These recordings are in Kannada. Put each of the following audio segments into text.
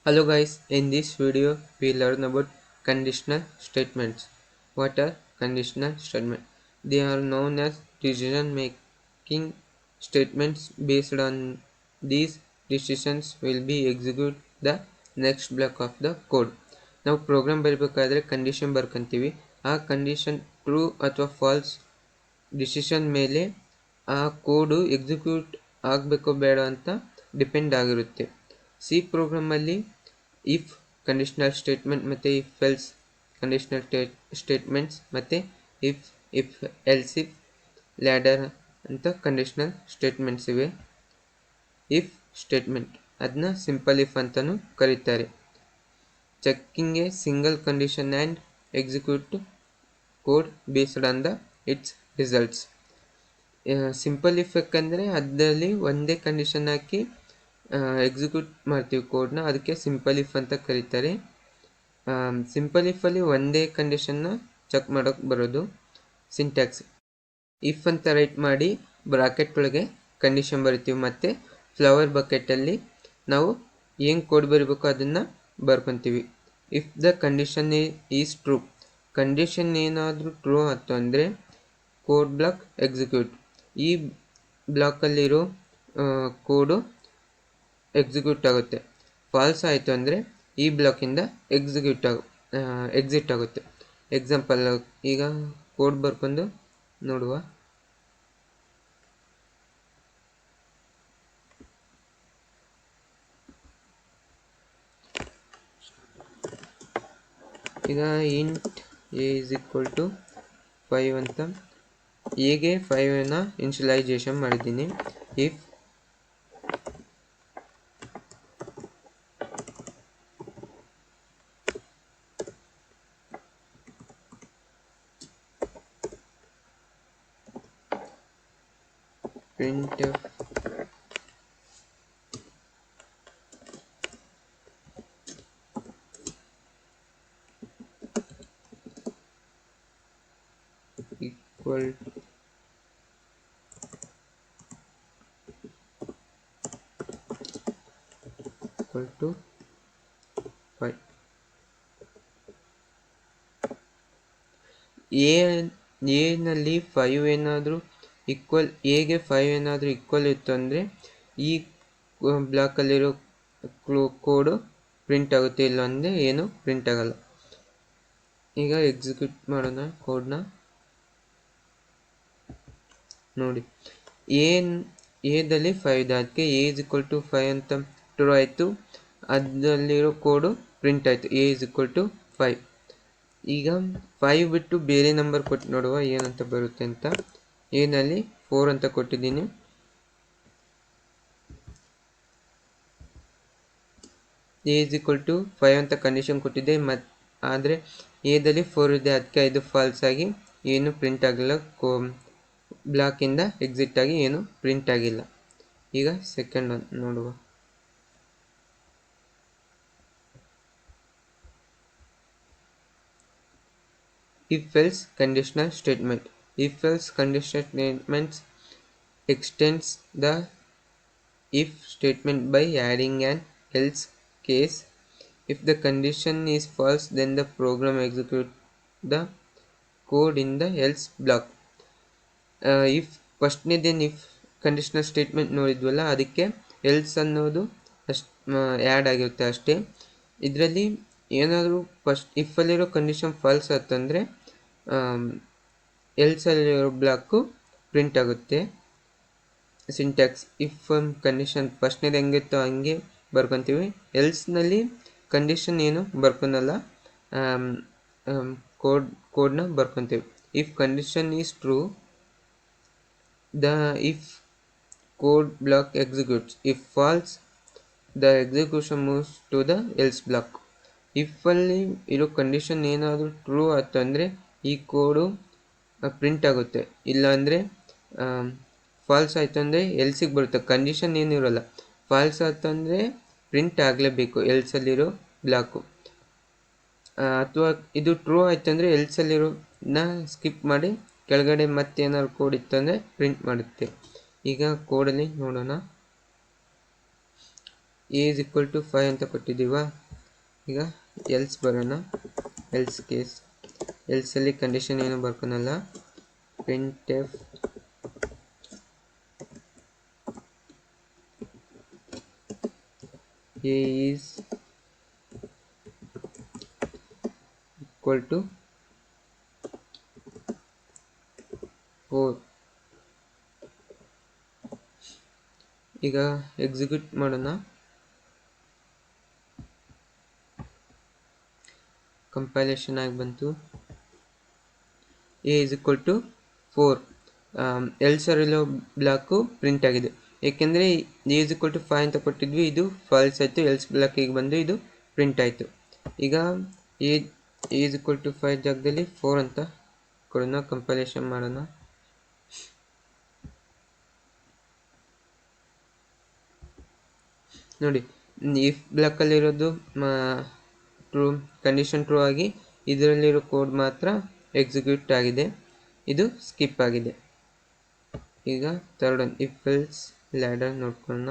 Hello guys, in this video we learn about conditional statements. What are conditional statements? They are known as decision making statements. Based on these decisions will be execute the next block of the code. ನಾವು ಪ್ರೋಗ್ರಾಮ್ ಬರೀಬೇಕಾದ್ರೆ ಕಂಡೀಷನ್ ಬರ್ಕೊಂತೀವಿ. ಆ ಕಂಡೀಷನ್ ಟ್ರೂ ಅಥವಾ ಫಾಲ್ಸ್ ಡಿಸಿಷನ್ ಮೇಲೆ ಆ ಕೋಡು ಎಕ್ಸಿಕ್ಯೂಟ್ ಆಗಬೇಕೋ ಬೇಡ ಅಂತ ಡಿಪೆಂಡ್ ಆಗಿರುತ್ತೆ. ಸಿ ಪ್ರೋಗ್ರಾಮಲ್ಲಿ ಇಫ್ ಕಂಡೀಷನಲ್ ಸ್ಟೇಟ್ಮೆಂಟ್ ಮತ್ತು ಇಫ್ ಎಲ್ಸ್ ಕಂಡೀಷನಲ್ ಸ್ಟೇಟ್ಮೆಂಟ್ಸ್ ಮತ್ತು ಇಫ್ ಎಲ್ಸ್ ಇಫ್ ಲ್ಯಾಡರ್ ಅಂತ ಕಂಡೀಷನಲ್ ಸ್ಟೇಟ್ಮೆಂಟ್ಸ್ ಇವೆ. ಇಫ್ ಸ್ಟೇಟ್ಮೆಂಟ್ ಅದನ್ನ ಸಿಂಪಲ್ ಇಫ್ ಅಂತಲೂ ಕರೀತಾರೆ. Checking A single condition and execute code based on the it's results. Simple if ಯಾಕಂದರೆ ಅದರಲ್ಲಿ ಒಂದೇ ಕಂಡೀಷನ್ ಹಾಕಿ ಎಕ್ಸಿಕ್ಯೂಟ್ ಮಾಡ್ತೀವಿ ಕೋಡ್ನ, ಅದಕ್ಕೆ ಸಿಂಪಲ್ ಇಫ್ ಅಂತ ಕರೀತಾರೆ. ಸಿಂಪಲ್ ಇಫಲ್ಲಿ ಒಂದೇ ಕಂಡೀಷನ್ನ ಚೆಕ್ ಮಾಡೋಕ್ಕೆ ಬರೋದು. ಸಿಂಟ್ಯಾಕ್ಸ್ ಇಫ್ ಅಂತ ರೈಟ್ ಮಾಡಿ ಬ್ರಾಕೆಟ್ ಒಳಗೆ ಕಂಡೀಷನ್ ಬರಿತೀವಿ, ಮತ್ತು ಫ್ಲವರ್ ಬಕೆಟಲ್ಲಿ ನಾವು ಏನು ಕೋಡ್ ಬರಿಬೇಕು ಅದನ್ನು ಬರ್ಕೊತೀವಿ. If the condition is true, condition ಏನಾದರೂ ಟ್ರೂ ಆಯಿತು ಅಂದರೆ ಕೋಡ್ ಬ್ಲಾಕ್ ಎಕ್ಸಿಕ್ಯೂಟ್. ಈ ಬ್ಲಾಕಲ್ಲಿರೋ ಕೋಡು ಎಕ್ಸಿಕ್ಯೂಟ್ ಆಗುತ್ತೆ. ಫಾಲ್ಸ್ ಆಯಿತು ಅಂದರೆ ಈ ಬ್ಲಾಕಿಂದ ಎಕ್ಸಿಟ್ ಆಗುತ್ತೆ. ಎಕ್ಸಾಂಪಲ್ ಈಗ ಕೋಡ್ ಬರ್ಕೊಂಡು ನೋಡುವ. ಈಗ int a is equal to 5 ಅಂತ ಎಗೆ 5ನ ಇನ್ಷಿಯಲೈಸೇಷನ್ ಮಾಡಿದ್ದೀನಿ. If printf equal to 5. ಎನಲ್ಲಿ 5 ಏನಾದರೂ ಈಕ್ವಲ್ ಎಗೆ 5 ಏನಾದರೂ ಈಕ್ವಲ್ ಇತ್ತು ಅಂದರೆ ಈ ಬ್ಲಾಕಲ್ಲಿರೋ ಕೋಡು ಪ್ರಿಂಟ್ ಆಗುತ್ತೆ, ಇಲ್ಲ ಅಂದರೆ ಏನು ಪ್ರಿಂಟ್ ಆಗಲ್ಲ. ಈಗ ಎಕ್ಸಿಕ್ಯೂಟ್ ಮಾಡೋಣ ಕೋಡ್ನ. ನೋಡಿ, ಎದಲ್ಲಿ 5 ಇದೆ, ಅದಕ್ಕೆ ಎ ಇಸ್ ಈಕ್ವಲ್ ಟು 5 ಅಂತ ಟ್ರೂ ಆಯಿತು. ಅದರಲ್ಲಿರೋ ಕೋಡು ಪ್ರಿಂಟ್ ಆಯಿತು, ಎ ಇಸ್ ಈಕ್ವಲ್ ಟು 5. ಈಗ 5 ಬಿಟ್ಟು ಬೇರೆ ನಂಬರ್ ಕೊಟ್ಟು ನೋಡುವ ಏನಂತ ಬರುತ್ತೆ ಅಂತ. ಎನಲ್ಲಿ 4 ಅಂತ ಕೊಟ್ಟಿದ್ದೀನಿ. ಎ ಇಸ್ ಈಕ್ವಲ್ ಟು 5 ಅಂತ ಕಂಡೀಷನ್ ಕೊಟ್ಟಿದ್ದೆ, ಆದರೆ ಎದಲ್ಲಿ 4 ಇದೆ, ಅದಕ್ಕೆ ಇದು ಫಾಲ್ಸ್ ಆಗಿ ಏನು ಪ್ರಿಂಟ್ ಆಗಿಲ್ಲ. ಬ್ಲಾಕಿಂದ ಎಕ್ಸಿಟ್ ಆಗಿ ಏನು ಪ್ರಿಂಟ್ ಆಗಿಲ್ಲ. ಈಗ ಸೆಕೆಂಡ್ ನೋಡುವ. If else conditional statement. If else conditional statements extends the if statement by adding an else case. If the condition is false, then the program executes the code in the else block. If ಫಸ್ಟ್ನೇದೇನು ಇಫ್ ಕಂಡೀಷನಲ್ ಸ್ಟೇಟ್ಮೆಂಟ್ ನೋಡಿದ್ವಲ್ಲ, ಅದಕ್ಕೆ ಎಲ್ಸ್ ಅನ್ನೋದು ಆ್ಯಡ್ ಆಗಿರುತ್ತೆ ಅಷ್ಟೇ. ಇದರಲ್ಲಿ ಏನಾದರೂ ಫಸ್ಟ್ ಇಫಲ್ಲಿರೋ ಕಂಡೀಷನ್ ಫಾಲ್ಸ್ ಆಯ್ತಂದರೆ ಎಲ್ಸಲ್ಲಿರೋ ಬ್ಲಾಕು ಪ್ರಿಂಟ್ ಆಗುತ್ತೆ. ಸಿಂಟ್ಯಾಕ್ಸ್ ಇಫ್ ಕಂಡೀಷನ್ ಫಸ್ಟ್ನೇದು ಹೆಂಗಿತ್ತೋ ಹಂಗೆ ಬರ್ಕೊತೀವಿ. ಎಲ್ಸ್ನಲ್ಲಿ ಕಂಡೀಷನ್ ಏನು ಬರ್ಕೊಳಲ್ಲ, ಕೋಡ್ನ ಬರ್ಕೊತೀವಿ. If condition is true, the if code block executes. If false, the execution moves to the else block. If ಅಲ್ಲಿ ಇರೋ ಕಂಡೀಷನ್ ಏನಾದರೂ ಟ್ರೂ ಆಯ್ತು ಅಂದರೆ ಈ ಕೋಡು ಪ್ರಿಂಟ್ ಆಗುತ್ತೆ, ಇಲ್ಲ ಅಂದರೆ ಫಾಲ್ಸ್ ಆಯಿತು ಅಂದರೆ ಎಲ್ಸಿಗೆ ಬರುತ್ತೆ. ಕಂಡೀಷನ್ ಏನಿರೋಲ್ಲ, ಫಾಲ್ಸ್ ಆಯ್ತು ಅಂದರೆ ಪ್ರಿಂಟ್ ಆಗಲೇಬೇಕು ಎಲ್ಸಲ್ಲಿರೋ ಬ್ಲಾಕು. ಅಥವಾ ಇದು ಟ್ರೂ ಆಯ್ತು ಅಂದರೆ ಎಲ್ಸಲ್ಲಿರೋನ ಸ್ಕಿಪ್ ಮಾಡಿ ಕೆಳಗಡೆ ಮತ್ತೇನಾದ್ರು ಕೋಡ್ ಇತ್ತು ಅಂದರೆ ಪ್ರಿಂಟ್ ಮಾಡುತ್ತೆ. ಈಗ ಕೋಡಲ್ಲಿ ನೋಡೋಣ. ಎ ಇಸ್ ಈಕ್ವಲ್ ಟು 5 ಅಂತ ಕೊಟ್ಟಿದ್ದೀವ. ಈಗ ಎಲ್ಸ್ ಬರೋಣ. ಎಲ್ಸ್ ಕೇಸ್, ಎಲ್ಸಲ್ಲಿ ಕಂಡೀಷನ್ ಏನು ಬರ್ಕೊನಲ್ಲ. Printf a is equal to 4. ಈಗ ಎಕ್ಸಿಕ್ಯೂಟ್ ಮಾಡೋಣ. ಕಂಪೈಲೇಷನ್ ಆಗಿ ಬಂತು. A is equal to 4. ಎಲ್ಸರಿರೋ ಬ್ಲಾಕು ಪ್ರಿಂಟ್ ಆಗಿದೆ, ಏಕೆಂದರೆ ಎ ಇಸ್ ಈಕ್ವಲ್ ಟು 5 ಅಂತ ಕೊಟ್ಟಿದ್ವಿ, ಇದು ಫಾಲ್ಸ್ ಆಯಿತು. ಎಲ್ಸ್ ಬ್ಲಾಕಿಗೆ ಬಂದು ಇದು ಪ್ರಿಂಟ್ ಆಯಿತು. ಈಗ ಎ ಇಸ್ ಈಕ್ವಲ್ ಟು 5 ಜಾಗದಲ್ಲಿ 4 ಅಂತ ಕೊಡೋಣ. ಕಂಪೈಲೇಷನ್ ಮಾಡೋಣ. ನೋಡಿ, ಇಫ್ ಬ್ಲಾಕಲ್ಲಿರೋದು ಟ್ರೂ, ಕಂಡೀಷನ್ ಟ್ರೂ ಆಗಿ ಇದರಲ್ಲಿರೋ ಕೋಡ್ ಮಾತ್ರ ಎಕ್ಸಿಕ್ಯೂಟ್ ಆಗಿದೆ, ಇದು ಸ್ಕಿಪ್ ಆಗಿದೆ. ಈಗ third one, if else ladder ನೋಡ್ಕೊಳ್ಳೋಣ.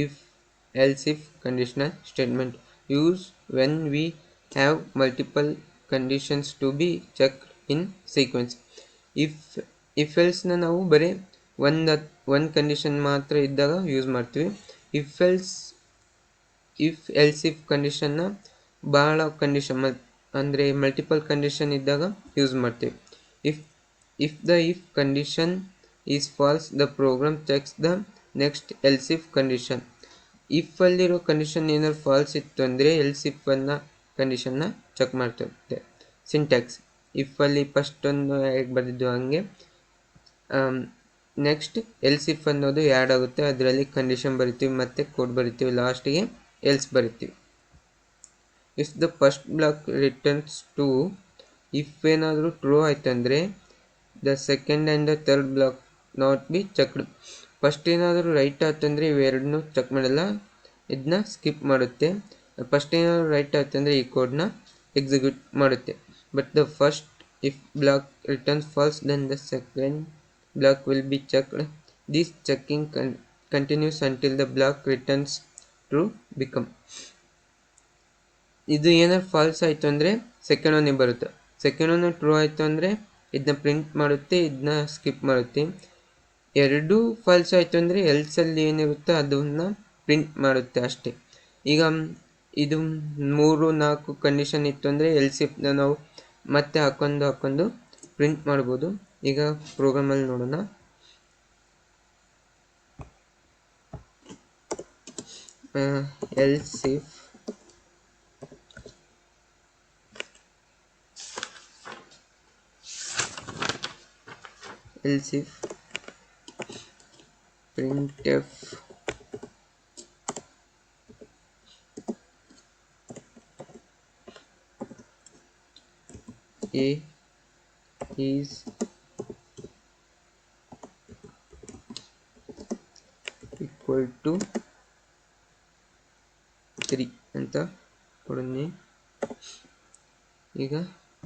If else if conditional statement use when we have multiple conditions to be check in sequence. If ಎಲ್ಸ್ನ ನಾವು ಬರೀ ಒಂದು ಕಂಡೀಷನ್ ಮಾತ್ರ ಇದ್ದಾಗ ಯೂಸ್ ಮಾಡ್ತೀವಿ. ಇಫ್ ಎಲ್ಸ್ ಇಫ್ ಕಂಡೀಷನ್ನ ಭಾಳ ಕಂಡೀಷನ್ ಅಂದರೆ ಮಲ್ಟಿಪಲ್ ಕಂಡೀಷನ್ ಇದ್ದಾಗ ಯೂಸ್ ಮಾಡ್ತೀವಿ. If the if condition is false, the program checks the next else if condition. If ಅಲ್ಲಿರೋ ಕಂಡೀಷನ್ ಏನಾದ್ರು ಫಾಲ್ಸ್ ಇತ್ತು ಅಂದರೆ ಎಲ್ಸ್ ಇಫ್ ಅನ್ನ ಕಂಡೀಷನ್ನ ಚೆಕ್ ಮಾಡ್ತಿರುತ್ತೆ. ಸಿಂಟ್ಯಾಕ್ಸ್, ಇಫ್ ಅಲ್ಲಿ ಫಸ್ಟ್ ಒಂದು ಹೇಗೆ ಬರೆದಿದ್ದು ಹಂಗೆ ನೆಕ್ಸ್ಟ್ ಎಲ್ಸ್ ಇಫ್ ಅನ್ನೋದು ಆ್ಯಡ್ ಆಗುತ್ತೆ, ಅದರಲ್ಲಿ ಕಂಡೀಷನ್ ಬರಿತೀವಿ ಮತ್ತು ಕೋಡ್ ಬರಿತೀವಿ, ಲಾಸ್ಟಿಗೆ ಎಲ್ಸ್ ಬರಿತೀವಿ. If the first block returns true, if ಏನಾದರೂ ಟ್ರೂ ಆಯ್ತಂದರೆ the second and the third block not be checked. First ಏನಾದರೂ ರೈಟ್ ಆಯ್ತಂದರೆ ಇವೆರಡನ್ನೂ ಚೆಕ್ ಮಾಡಲ್ಲ, ಇದನ್ನ ಸ್ಕಿಪ್ ಮಾಡುತ್ತೆ. ಫಸ್ಟ್ ಏನಾದರೂ ರೈಟ್ ಆಯ್ತಂದರೆ ಈ ಕೋಡ್ನ ಎಕ್ಸಿಕ್ಯೂಟ್ ಮಾಡುತ್ತೆ. But the first if block returns false, then the second block will be checked. This checking continues until the block returns true become. ಇದು ಏನಾದ್ರು ಫಾಲ್ಸ್ ಆಯಿತು ಅಂದರೆ ಸೆಕೆಂಡ್ ಒನ್ನೇ ಬರುತ್ತೆ. ಸೆಕೆಂಡ್ ಒನ್ ಟ್ರೂ ಆಯಿತು ಅಂದರೆ ಇದನ್ನ ಪ್ರಿಂಟ್ ಮಾಡುತ್ತೆ, ಇದನ್ನ ಸ್ಕಿಪ್ ಮಾಡುತ್ತೆ. ಎರಡೂ ಫಾಲ್ಸ್ ಆಯಿತು ಅಂದರೆ ಎಲ್ಸಲ್ಲಿ ಏನಿರುತ್ತೋ ಅದನ್ನು ಪ್ರಿಂಟ್ ಮಾಡುತ್ತೆ ಅಷ್ಟೇ. ಈಗ ಇದು 3-4 ಕಂಡೀಷನ್ ಇತ್ತು ಅಂದರೆ ಎಲ್ಸ್ ಇಫ್ನ ನಾವು ಮತ್ತೆ ಹಾಕೊಂಡು ಪ್ರಿಂಟ್ ಮಾಡ್ಬೋದು. ಈಗ ಪ್ರೋಗ್ರಾಮಲ್ಲಿ ನೋಡೋಣ. Else if printf a is equal to 3 ಅಂತ ಕೊಡೋಣ. ಈಗ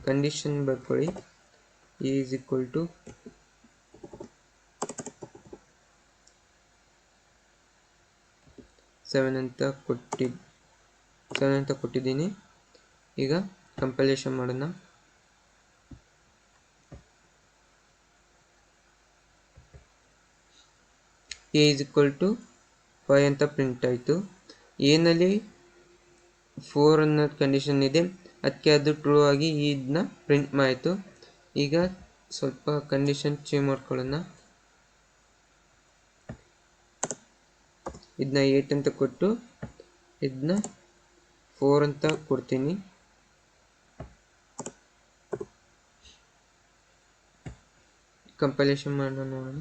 ಕಂಡೀಷನ್ ಬರ್ಕೊಳ್ಳಿ. a is equal to 7 ಅಂತ ಕೊಟ್ಟಿದ್ದೀನಿ. ಈಗ ಕಂಪೈಲೇಷನ್ ಮಾಡೋಣ. a is equal to 5 ಅಂತ ಪ್ರಿಂಟ್ ಆಯಿತು. ಏನಲ್ಲಿ 4 ಅನ್ನೋದು ಕಂಡೀಷನ್ ಇದೆ, ಅದಕ್ಕೆ ಅದು ಟ್ರೂ ಆಗಿ ಇದನ್ನ ಪ್ರಿಂಟ್ ಮಾಡಿತು. ಈಗ ಸ್ವಲ್ಪ ಕಂಡೀಷನ್ ಚೇಂಜ್ ಮಾಡ್ಕೊಳ್ಳೋಣ. ಇದನ್ನ 8 ಅಂತ ಕೊಟ್ಟು ಇದನ್ನ 4 ಅಂತ ಕೊಡ್ತೀನಿ. ಕಂಪೈಲೇಷನ್ ಮಾಡೋಣ ನೋಡೋಣ.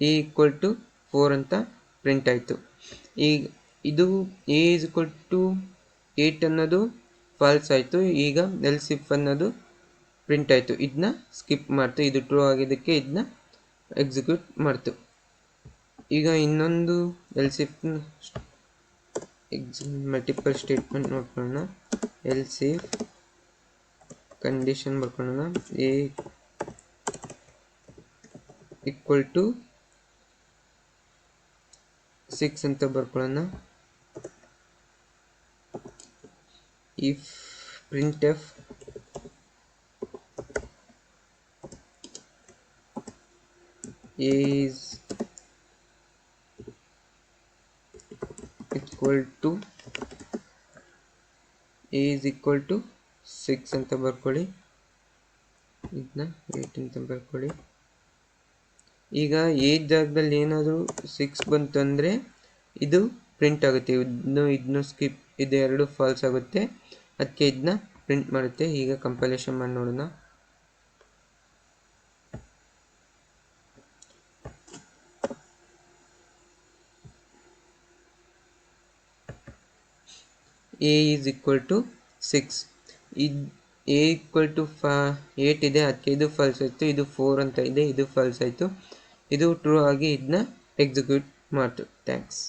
a ಈಕ್ವಲ್ ಟು 4 ಅಂತ ಪ್ರಿಂಟ್ ಆಯಿತು. ಈಗ ಇದು a ಈಸ್ ಈಕ್ವಲ್ ಟು 8 ಅನ್ನೋದು ಫಾಲ್ಸ್ ಆಯಿತು. ಈಗ ಎಲ್ಸ್ ಇಫ್ ಅನ್ನೋದು ಪ್ರಿಂಟ್ ಆಯಿತು, ಇದನ್ನ ಸ್ಕಿಪ್ ಮಾಡ್ತು. ಇದು ಟ್ರೂ ಆಗಿದ್ದಕ್ಕೆ ಇದನ್ನ ಎಕ್ಸಿಕ್ಯೂಟ್ ಮಾಡ್ತು. ಈಗ ಇನ್ನೊಂದು ಎಲ್ಸ್ ಇಫ್ ಮಲ್ಟಿಪಲ್ ಸ್ಟೇಟ್ಮೆಂಟ್ ನೋಡ್ಕೊಳ್ಳೋಣ. ಎಲ್ಸ್ ಇಫ್ ಕಂಡೀಷನ್ ಬರ್ಕೊಳ್ಳೋಣ. a ಈಕ್ವಲ್ ಟು 6 ಅಂತ ಬರ್ಕೊಳ್ಳೋಣ. If printf is equal to 6 ಅಂತ ಬರ್ಕೊಳ್ಳಿ. ಇದನ್ನ 8 ಅಂತ ಬರ್ಕೊಳ್ಳಿ. ಈಗ ಈ ಜಾಗದಲ್ಲಿ ಏನಾದರೂ 6 ಬಂತಂದರೆ ಇದು ಪ್ರಿಂಟ್ ಆಗುತ್ತೆ. ಇದನ್ನು ಸ್ಕಿಪ್, ಇದೆರಡು ಫಾಲ್ಸ್ ಆಗುತ್ತೆ, ಅದಕ್ಕೆ ಇದನ್ನ ಪ್ರಿಂಟ್ ಮಾಡುತ್ತೆ. ಈಗ ಕಂಪೈಲೇಷನ್ ಮಾಡಿ ನೋಡೋಣ. a is equal to 6. a equal to 8 ಇದೆ, ಅದಕ್ಕೆ ಇದು ಫಾಲ್ಸ್ ಆಯಿತು. ಇದು 4 ಅಂತ ಇದೆ, ಇದು ಫಾಲ್ಸ್ ಆಯಿತು. ಇದು ಟ್ರೂ ಆಗಿ ಇದನ್ನ ಎಕ್ಸಿಕ್ಯೂಟ್ ಮಾಡ್ತು. ಥ್ಯಾಂಕ್ಸ್.